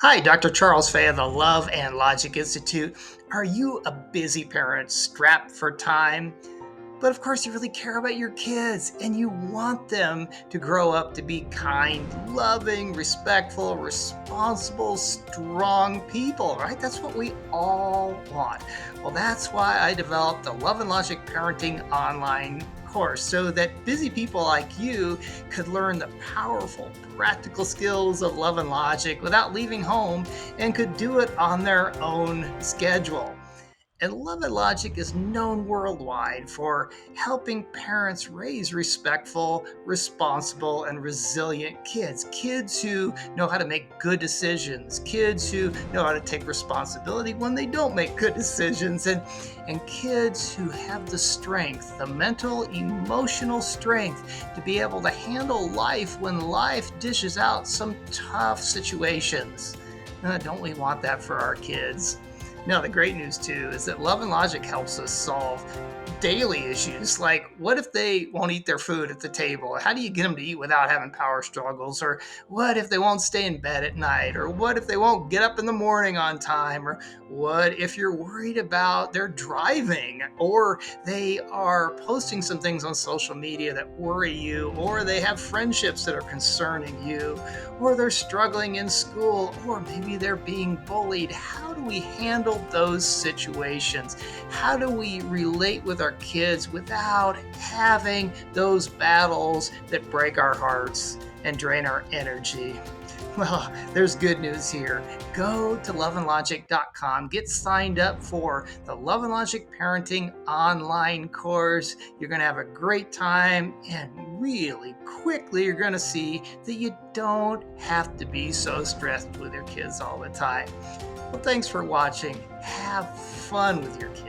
Hi, Dr. Charles Fay of the Love and Logic Institute. Are you a busy parent strapped for time? But of course, you really care about your kids and you want them to grow up to be kind, loving, respectful, responsible, strong people, right? That's what we all want. Well, that's why I developed the Love and Logic Parenting online course so that busy people like you could learn the powerful, practical skills of love and logic without leaving home and could do it on their own schedule. And Love and Logic is known worldwide for helping parents raise respectful, responsible, and resilient kids. Kids who know how to make good decisions, kids who know how to take responsibility when they don't make good decisions, and kids who have the strength, the mental, emotional strength to be able to handle life when life dishes out some tough situations. Don't we want that for our kids? Now, the great news too is that Love and Logic helps us solve daily issues like what if they won't eat their food at the table? How do you get them to eat without having power struggles? Or what if they won't stay in bed at night? Or what if they won't get up in the morning on time? Or what if you're worried about their driving? Or they are posting some things on social media that worry you? Or they have friendships that are concerning you? Or they're struggling in school? Or maybe they're being bullied? How do we handle those situations? How do we relate with our kids without having those battles that break our hearts and drain our energy? Well, there's good news here. Go to loveandlogic.com, get signed up for the Love and Logic Parenting online course. You're going to have a great time, and really quickly, you're going to see that you don't have to be so stressed with your kids all the time. Well, thanks for watching. Have fun with your kids.